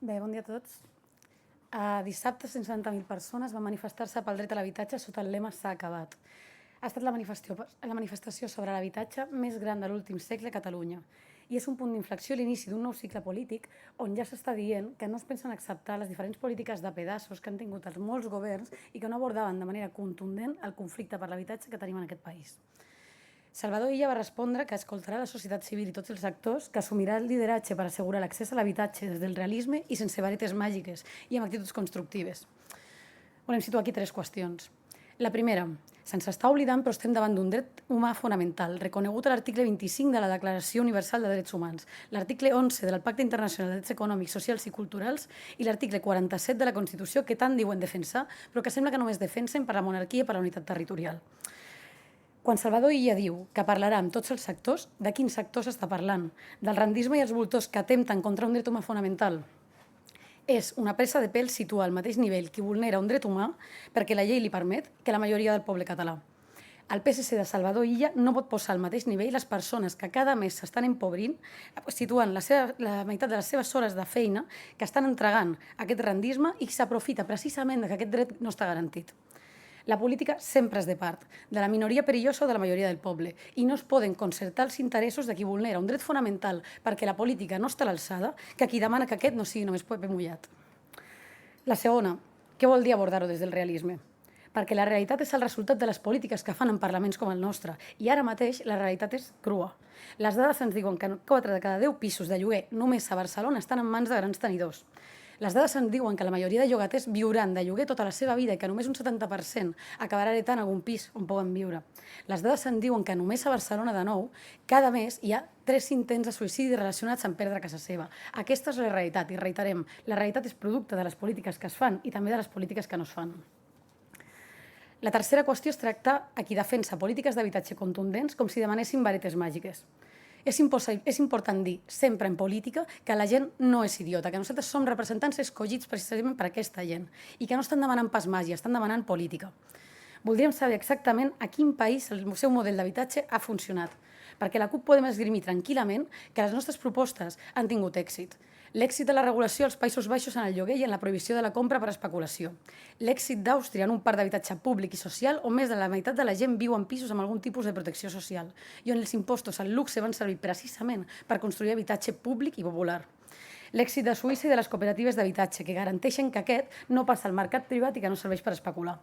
Bé, bon dia a tots. Dissabte, 170.000 persones van manifestar-se pel dret a l'habitatge sota el lema «S'ha acabat». Ha estat la manifestació sobre l'habitatge més gran de l'últim segle a Catalunya i és un punt d'inflexió a l'inici d'un nou cicle polític on ja s'està dient que no es pensen acceptar les diferents polítiques de pedaços que han tingut els molts governs i que no abordaven de manera contundent el conflicte per l'habitatge que tenim en aquest país. Salvador Illa va respondre que escoltarà la societat civil i tots els actors, que assumirà el lideratge per assegurar l'accés a l'habitatge des del realisme i sense varetes màgiques i amb actituds constructives. Volem situar aquí 3 qüestions. La primera, se'ns està oblidant però estem davant d'un dret humà fonamental, reconegut a l'article 25 de la Declaració Universal de Drets Humans, l'article 11 del Pacte Internacional de Drets Econòmics, Socials i Culturals i l'article 47 de la Constitució que tant diuen defensar, però que sembla que només defensen per la monarquia i per la unitat territorial. Quan Salvador Illa diu que parlarà amb tots els sectors, de quins sectors està parlant? Del rendisme i els voltors que atempten contra un dret humà fonamental? És una presa de pèl situar al mateix nivell qui vulnera un dret humà perquè la llei li permet que la majoria del poble català. El PSC de Salvador Illa no pot posar al mateix nivell les persones que cada mes s'estan empobrint, situant la meitat de les seves hores de feina que estan entregant aquest rendisme i s'aprofita precisament que aquest dret no està garantit. La política sempre és de part, de la minoria perillosa o de la majoria del poble, i no es poden concertar els interessos de qui vulnera un dret fonamental perquè la política no està a l'alçada que qui demana que aquest no sigui només paper mullat. La segona, què vol dir abordar-ho des del realisme? Perquè la realitat és el resultat de les polítiques que fan en parlaments com el nostre, i ara mateix la realitat és crua. Les dades ens diuen que 4 de cada 10 pisos de lloguer només a Barcelona estan en mans de grans tenidors. Les dades ens diuen que la majoria de llogaters viuran de lloguer tota la seva vida i que només un 70% acabarà heretant algun pis on poden viure. Les dades ens diuen que només a Barcelona, de nou, cada mes hi ha 3 intents de suïcidi relacionats amb perdre casa seva. Aquesta és la realitat i reiterem, la realitat és producte de les polítiques que es fan i també de les polítiques que no es fan. La tercera qüestió és tractar a qui defensa polítiques d'habitatge contundents com si demanessin varetes màgiques. És important dir, sempre en política, que la gent no és idiota, que nosaltres som representants escollits precisament per aquesta gent i que no estan demanant pas màgia, estan demanant política. Voldríem saber exactament a quin país el seu model d'habitatge ha funcionat, perquè la CUP podem esgrimir tranquil·lament que les nostres propostes han tingut èxit. L'èxit de la regulació als Països Baixos en el lloguer i en la prohibició de la compra per especulació. L'èxit d'Àustria en un parc d'habitatge públic i social on més de la meitat de la gent viu en pisos amb algun tipus de protecció social i on els impostos al luxe van servir precisament per construir habitatge públic i popular. L'èxit de Suïssa i de les cooperatives d'habitatge que garanteixen que aquest no passa al mercat privat i que no serveix per especular.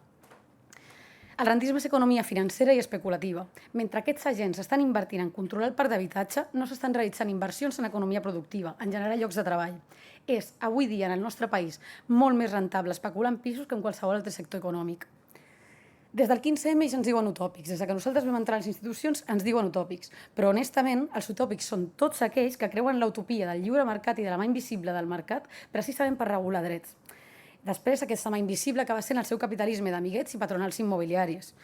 El rendisme és economia financera i especulativa. Mentre aquests agents estan invertint en controlar el parc d'habitatge, no s'estan realitzant inversions en economia productiva, en generar llocs de treball. És, avui dia, en el nostre país, molt més rentable especular en pisos que en qualsevol altre sector econòmic. Des del 15M ells ens diuen utòpics. Des que nosaltres vam entrar a les institucions ens diuen utòpics. Però, honestament, els utòpics són tots aquells que creuen l'utopia del lliure mercat i de la mà invisible del mercat precisament per regular drets. Després, aquesta mà invisible acaba sent el seu capitalisme d'amiguets i patronals immobiliàries.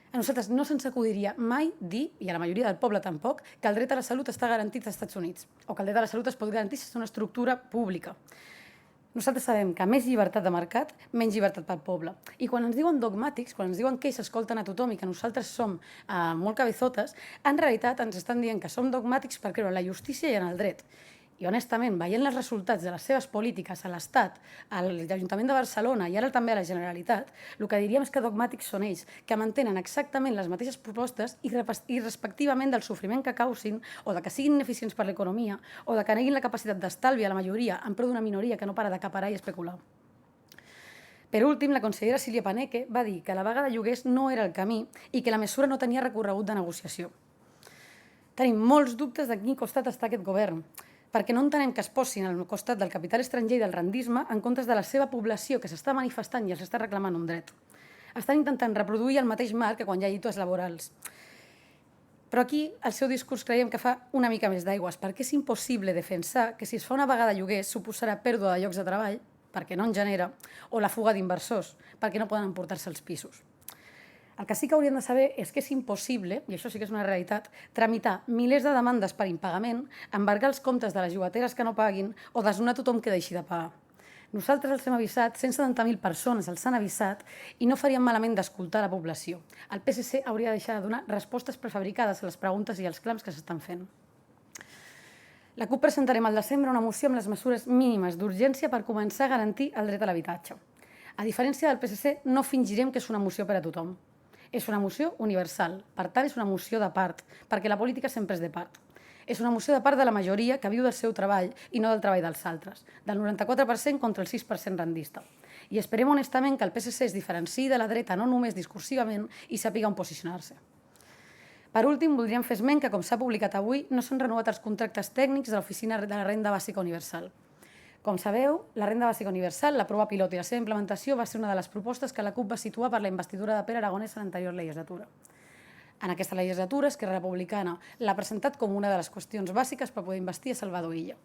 A nosaltres no se'ns acudiria mai dir, i a la majoria del poble tampoc, que el dret a la salut està garantit als Estats Units o que el dret a la salut es pot garantir si és una estructura pública. Nosaltres sabem que més llibertat de mercat, menys llibertat pel poble. I quan ens diuen dogmàtics, quan ens diuen que ells escolten a tothom i que nosaltres som molt cabezotes, en realitat ens estan dient que som dogmàtics per creure en la justícia i en el dret. I honestament, veient els resultats de les seves polítiques a l'Estat, a l'Ajuntament de Barcelona i ara també a la Generalitat, el que diríem és que dogmàtics són ells, que mantenen exactament les mateixes propostes i respectivament del sofriment que causin o de que siguin ineficients per l'economia o de que neguin la capacitat d'estalvi a la majoria en pro d'una minoria que no para d'acaparar i especular. Per últim, la consellera Sílvia Paneque va dir que la vaga de lloguers no era el camí i que la mesura no tenia recorregut de negociació. Tenim molts dubtes de quin costat està aquest govern, perquè no entenem que es posin al costat del capital estranger i del rendisme en comptes de la seva població que s'està manifestant i els està reclamant un dret. Estan intentant reproduir el mateix marc que quan hi ha lluites laborals. Però aquí el seu discurs creiem que fa una mica més d'aigües, perquè és impossible defensar que si es fa una vaga de lloguers suposarà pèrdua de llocs de treball, perquè no en genera, o la fuga d'inversors, perquè no poden emportar-se els pisos. El que sí que hauríem de saber és que és impossible, i això sí que és una realitat, tramitar milers de demandes per impagament, embargar els comptes de les llogateres que no paguin o desnonar tothom que deixi de pagar. Nosaltres els hem avisat, 170.000 persones els han avisat i no faríem malament d'escoltar la població. El PSC hauria de deixar de donar respostes prefabricades a les preguntes i als clams que s'estan fent. La CUP presentarem al desembre una moció amb les mesures mínimes d'urgència per començar a garantir el dret a l'habitatge. A diferència del PSC, no fingirem que és una moció per a tothom. És una moció universal, per tant és una moció de part, perquè la política sempre és de part. És una moció de part de la majoria que viu del seu treball i no del treball dels altres, del 94% contra el 6% rendista. I esperem honestament que el PSC es diferenciï de la dreta no només discursivament i sàpiga on posicionar-se. Per últim, voldríem fer esment que, com s'ha publicat avui, no s'han renovat els contractes tècnics de l'Oficina de la Renda Bàsica Universal. Com sabeu, la Renda Bàsica Universal, la prova pilot i la seva implementació va ser una de les propostes que la CUP va situar per la investidura de Pere Aragonès en l'anterior legislatura. En aquesta legislatura, Esquerra Republicana l'ha presentat com una de les qüestions bàsiques per poder investir a Salvador Illa.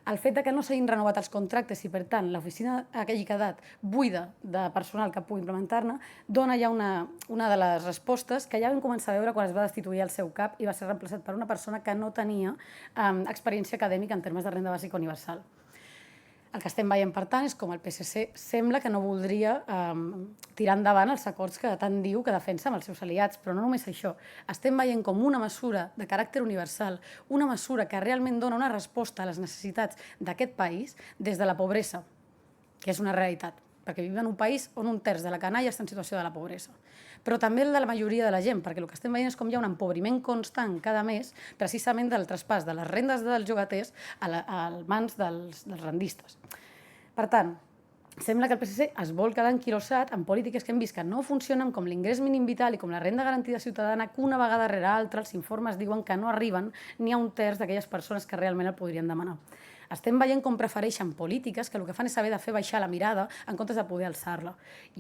El fet que no s'hagin renovat els contractes i, per tant, l'oficina hagi quedat buida de personal que pugui implementar-ne, dona ja una de les respostes que ja vam començar a veure quan es va destituir el seu cap i va ser reemplaçat per una persona que no tenia experiència acadèmica en termes de renda bàsica universal. El que estem veient, per tant, és com el PSC sembla que no voldria tirar endavant els acords que tant diu que defensa amb els seus aliats, però no només això. Estem veient com una mesura de caràcter universal, una mesura que realment dona una resposta a les necessitats d'aquest país des de la pobresa, que és una realitat, perquè vivim en un país on un terç de la canalla està en situació de la pobresa, però també el de la majoria de la gent, perquè el que estem veient és com hi ha un empobriment constant cada mes precisament del traspàs de les rendes dels llogaters a mans dels rendistes. Per tant, sembla que el PSC es vol quedar enquilossat en polítiques que hem vist que no funcionen, com l'ingrés mínim vital i com la renda garantida ciutadana, que una vegada rere altra els informes diuen que no arriben ni a un terç d'aquelles persones que realment el podrien demanar. Estem veient com prefereixen polítiques que el que fan és haver de fer baixar la mirada en comptes de poder alçar-la.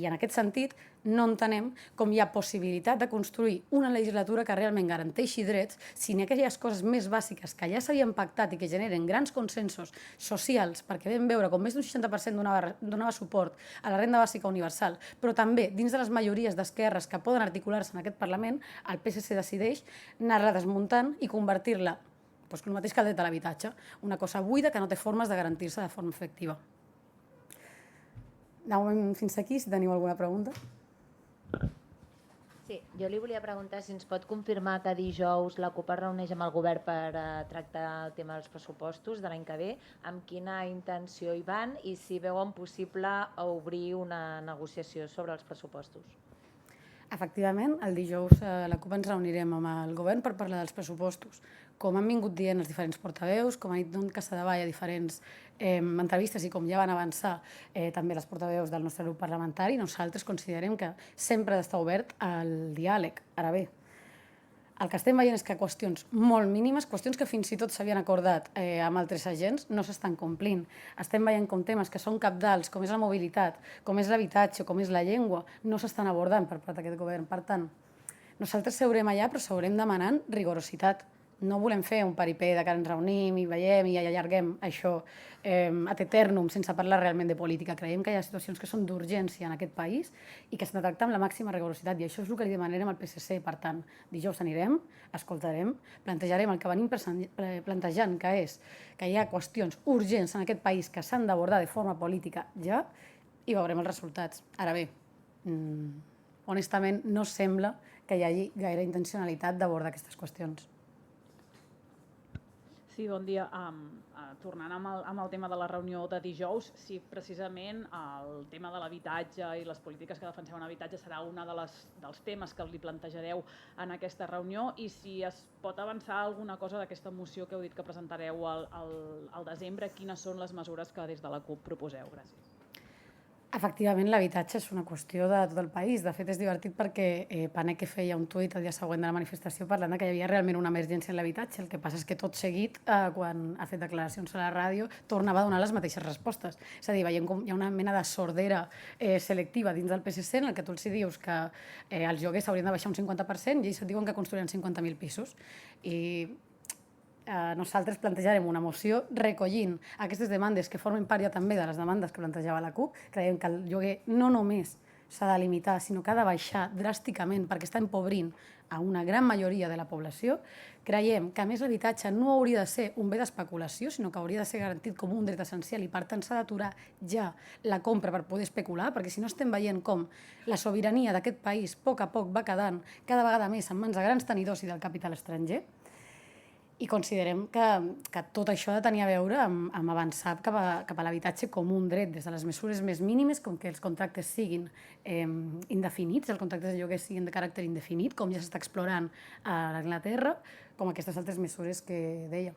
I en aquest sentit no entenem com hi ha possibilitat de construir una legislatura que realment garanteixi drets si ni aquelles coses més bàsiques que ja s'havien pactat i que generen grans consensos socials, perquè vam veure com més d'un 60% donava suport a la renda bàsica universal, però també dins de les majories d'esquerres que poden articular-se en aquest Parlament, el PSC decideix anar-la desmuntant i convertir-la el mateix que el dret a l'habitatge, una cosa buida que no té formes de garantir-se de forma efectiva. De moment fins aquí, si teniu alguna pregunta. Sí, jo li volia preguntar si ens pot confirmar que dijous la CUP es reuneix amb el govern per tractar el tema dels pressupostos de l'any que ve, amb quina intenció hi van i si veuen possible obrir una negociació sobre els pressupostos. Efectivament, el dijous la CUP ens reunirem amb el govern per parlar dels pressupostos. Com han vingut dient els diferents portaveus, com ha dit Don Casadevall a diferents entrevistes i com ja van avançar també les portaveus del nostre grup parlamentari, nosaltres considerem que sempre ha d'estar obert al diàleg. Ara bé, el que estem veient és que qüestions molt mínimes, qüestions que fins i tot s'havien acordat amb altres agents, no s'estan complint. Estem veient com temes que són cabdals, com és la mobilitat, com és l'habitatge, com és la llengua, no s'estan abordant per part d'aquest govern. Per tant, nosaltres seurem allà, però seurem demanant rigorositat. No volem fer un paripé de que ens reunim i veiem i allarguem això ad eternum sense parlar realment de política. Creiem que hi ha situacions que són d'urgència en aquest país i que s'han de tractar amb la màxima rigorositat i això és el que li demanarem al PSC. Per tant, dijous anirem, escoltarem, plantejarem el que venim plantejant, que és que hi ha qüestions urgents en aquest país que s'han d'abordar de forma política ja i veurem els resultats. Ara bé, honestament no sembla que hi hagi gaire intencionalitat d'abordar aquestes qüestions. Sí, bon dia. Tornant amb el tema de la reunió de dijous, si precisament el tema de l'habitatge i les polítiques que defenseu en habitatge serà un dels temes que li plantejareu en aquesta reunió i si es pot avançar alguna cosa d'aquesta moció que heu dit que presentareu al desembre, quines són les mesures que des de la CUP proposeu? Gràcies. Efectivament, l'habitatge és una qüestió de tot el país. De fet, és divertit perquè Paneque feia un tuit el dia següent de la manifestació parlant que hi havia realment una emergència en l'habitatge. El que passa és que tot seguit, quan ha fet declaracions a la ràdio, tornava a donar les mateixes respostes. És a dir, veiem com hi ha una mena de sordera selectiva dins del PSC en el que tu els dius que els lloguers s'haurien de baixar un 50% i ells et diuen que construiran 50.000 pisos. I nosaltres plantejarem una moció recollint aquestes demandes que formen part ja també de les demandes que plantejava la CUP. Creiem que el lloguer no només s'ha de limitar, sinó que ha de baixar dràsticament perquè està empobrint a una gran majoria de la població. Creiem que, a més, l'habitatge no hauria de ser un bé d'especulació, sinó que hauria de ser garantit com un dret essencial i, per tant, s'ha d'aturar ja la compra per poder especular, perquè si no estem veient com la sobirania d'aquest país a poc va quedant cada vegada més en mans de grans tenidors i del capital estranger. I considerem que tot això ha de tenir a veure amb avançar cap a l'habitatge com un dret, des de les mesures més mínimes, com que els contractes siguin indefinits, els contractes de lloguer siguin de caràcter indefinit, com ja s'està explorant a l'Anglaterra, com aquestes altres mesures que deia.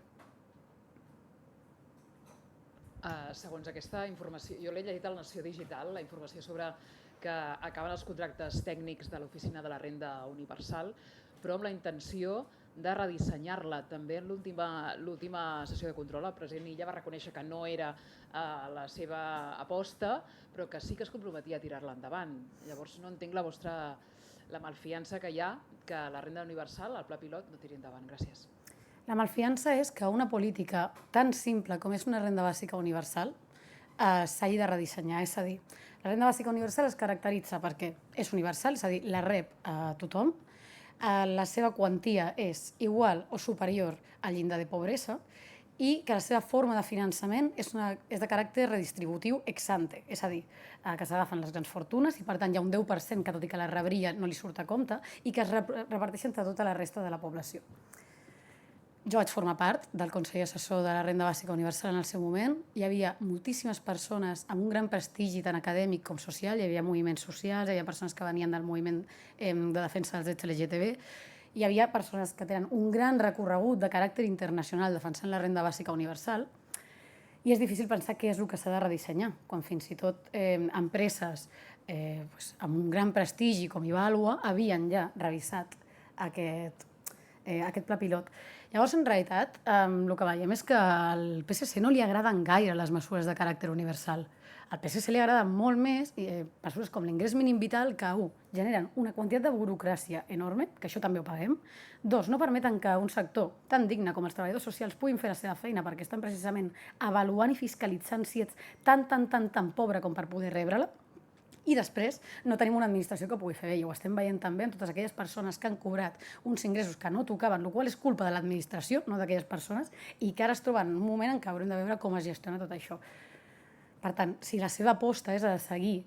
Segons aquesta informació, jo l'he llegit al Nació Digital, la informació sobre que acaben els contractes tècnics de l'Oficina de la Renda Universal, però amb la intenció de redissenyar-la. També en l'última sessió de control el president Illa va reconèixer que no era la seva aposta, però que sí que es comprometia a tirar-la endavant. Llavors no entenc la malfiança que hi ha que la renda universal, el pla pilot, no tiri endavant. Gràcies. La malfiança és que una política tan simple com és una renda bàsica universal s'hagi de redissenyar. És a dir, la renda bàsica universal es caracteritza perquè és universal, és a dir, la rep a tothom, la seva quantia és igual o superior al llindar de pobresa i que la seva forma de finançament és de caràcter redistributiu ex ante, és a dir, que s'agafen les grans fortunes i per tant hi ha un 10% que tot i que la rebria no li surt a compte i que es reparteix entre tota la resta de la població. Jo vaig formar part del Consell Assessor de la Renda Bàsica Universal en el seu moment. Hi havia moltíssimes persones amb un gran prestigi tant acadèmic com social, hi havia moviments socials, hi havia persones que venien del moviment de defensa dels drets LGTB, hi havia persones que tenen un gran recorregut de caràcter internacional defensant la renda bàsica universal i és difícil pensar què és el que s'ha de redissenyar, quan fins i tot empreses amb un gran prestigi com Ivalua havien ja revisat aquest pla pilot. Llavors, en realitat, el que veiem és que al PSC no li agraden gaire les mesures de caràcter universal. Al PSC li agraden molt més mesures com l'ingrés mínim vital que, generen una quantitat de burocràcia enorme, que això també ho paguem. 2, no permeten que un sector tan digne com els treballadors socials puguin fer la seva feina perquè estan precisament avaluant i fiscalitzant si ets tan pobre com per poder rebre-la. I després no tenim una administració que pugui fer bé, i ho estem veient també amb totes aquelles persones que han cobrat uns ingressos que no tocaven, el qual és culpa de l'administració, no d'aquelles persones, i que ara es troben en un moment en què haurem de veure com es gestiona tot això. Per tant, si la seva aposta és de seguir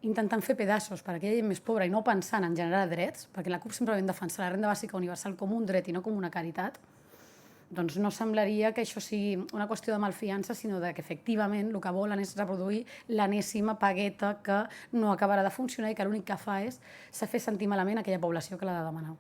intentant fer pedaços per a aquella gent més pobra i no pensant en generar drets, perquè la CUP sempre vam defensar la renda bàsica universal com un dret i no com una caritat, doncs no semblaria que això sigui una qüestió de malfiança, sinó que efectivament el que volen és reproduir l'enèsima pagueta que no acabarà de funcionar i que l'únic que fa és fer sentir malament aquella població que l'ha de demanar.